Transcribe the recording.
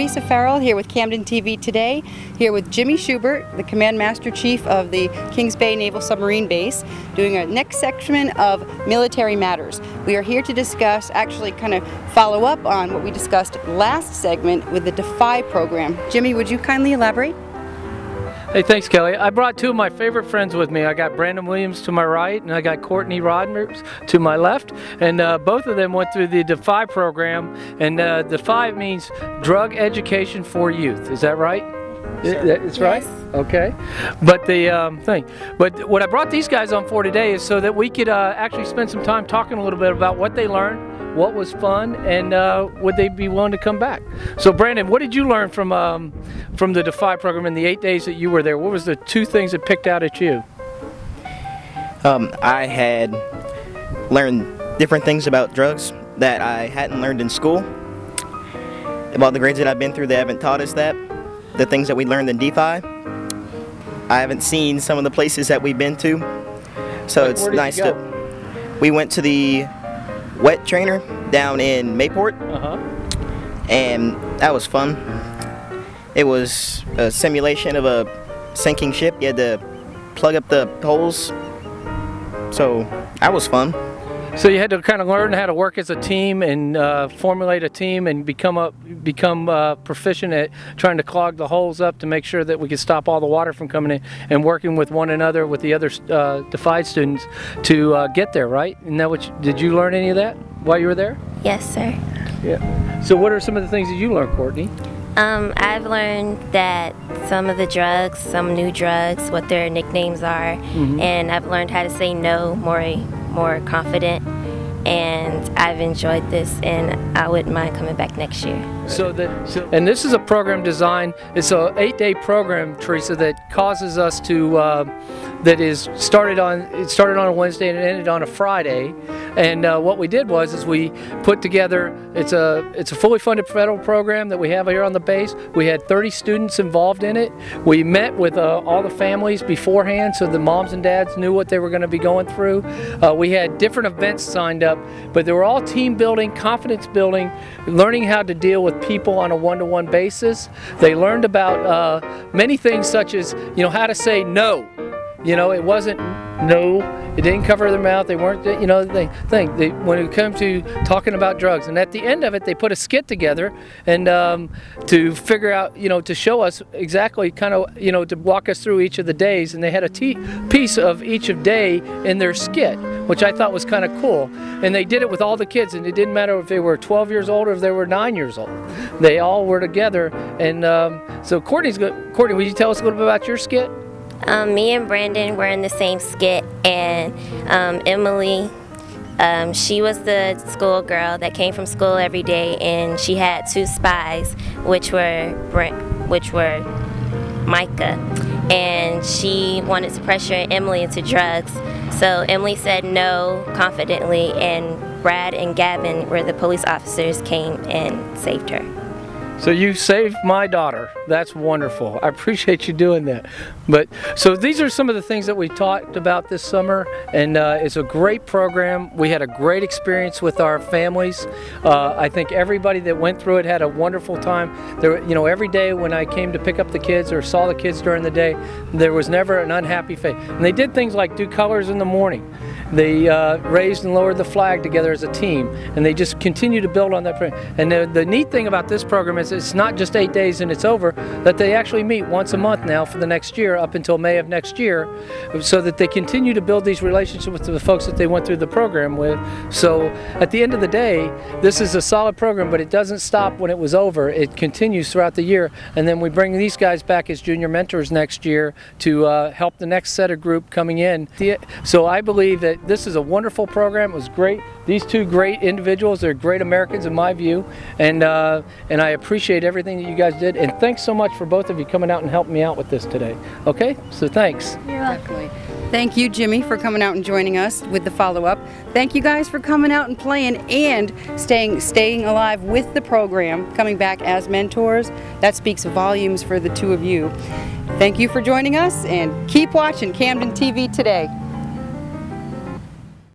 Teresa Farrell here with Camden TV Today, here with Jimmy Schubert, the Command Master Chief of the Kings Bay Naval Submarine Base, doing our next section of Military Matters. We are here to discuss, actually kind of follow up on what we discussed last segment with the DEFY program. Jimmy, would you kindly elaborate? Hey, thanks, Kelly. I brought two of my favorite friends with me. I got Brandon Williams to my right, and I got Courtney Rodgers to my left. And both of them went through the DEFY program. And DEFY means Drug Education for Youth. Is that right? It's right? Okay. But but what I brought these guys on for today is so that we could actually spend some time talking a little bit about what they learned, what was fun, and would they be willing to come back. So Brandon, what did you learn from the DEFY program in the 8 days that you were there? What was the two things that picked out at you? I had learned different things about drugs that I hadn't learned in school. About the grades that I've been through, they haven't taught us that. The things that we learned in DEFY, I haven't seen some of the places that we've been to. So it's nice to. We went to the wet trainer down in Mayport, and that was fun. It was a simulation of a sinking ship. You had to plug up the holes, so that was fun. So you had to kind of learn how to work as a team and formulate a team and become proficient at trying to clog the holes up to make sure that we could stop all the water from coming in, and working with one another, with the other DEFY students to get there, right? And that did you learn any of that while you were there? Yes, sir. Yeah. So what are some of the things that you learned, Courtney? I've learned that some of the drugs, some new drugs, what their nicknames are, and I've learned how to say no more confident, and I've enjoyed this, and I wouldn't mind coming back next year. And this is a program designed, it's an 8-day program, Teresa, that causes us to, started on a Wednesday and it ended on a Friday. And what we did is we put together, it's a fully funded federal program that we have here on the base. We had 30 students involved in it. We met with all the families beforehand so the moms and dads knew what they were going to be going through. We had different events signed up, but they were all team building, confidence building, learning how to deal with people on a one-to-one basis. They learned about many things, such as how to say no. It wasn't no. It didn't cover their mouth. They weren't, when it comes to talking about drugs. And at the end of it, they put a skit together and to figure out, to show us exactly to walk us through each of the days. And they had a piece of each of day in their skit, which I thought was kind of cool. And they did it with all the kids, and it didn't matter if they were 12 years old or if they were 9 years old. They all were together. And so Courtney, would you tell us a little bit about your skit? Me and Brandon were in the same skit, and Emily, she was the schoolgirl that came from school every day, and she had two spies, which were Micah, and she wanted to pressure Emily into drugs. So Emily said no confidently, and Brad and Gavin, were the police officers, came and saved her. So you saved my daughter. That's wonderful. I appreciate you doing that. So these are some of the things that we talked about this summer, and it's a great program. We had a great experience with our families. I think everybody that went through it had a wonderful time. Every day when I came to pick up the kids or saw the kids during the day, there was never an unhappy face. And they did things like do colors in the morning. They raised and lowered the flag together as a team, and they just continue to build on that. And the neat thing about this program is it's not just 8 days and it's over, that they actually meet once a month now for the next year, up until May of next year, so that they continue to build these relationships with the folks that they went through the program with. So at the end of the day, this is a solid program, but it doesn't stop when it was over. It continues throughout the year, and then we bring these guys back as junior mentors next year to help the next set of group coming in. So I believe that this is a wonderful program. It was great. These two great individuals, they're great Americans in my view, and I appreciate everything that you guys did, and thanks so much for both of you coming out and helping me out with this today. Okay, so thanks. You're welcome. Thank you, Jimmy, for coming out and joining us with the follow-up. Thank you guys for coming out and playing and staying alive with the program, coming back as mentors. That speaks volumes for the two of you. Thank you for joining us, and keep watching Camden TV Today.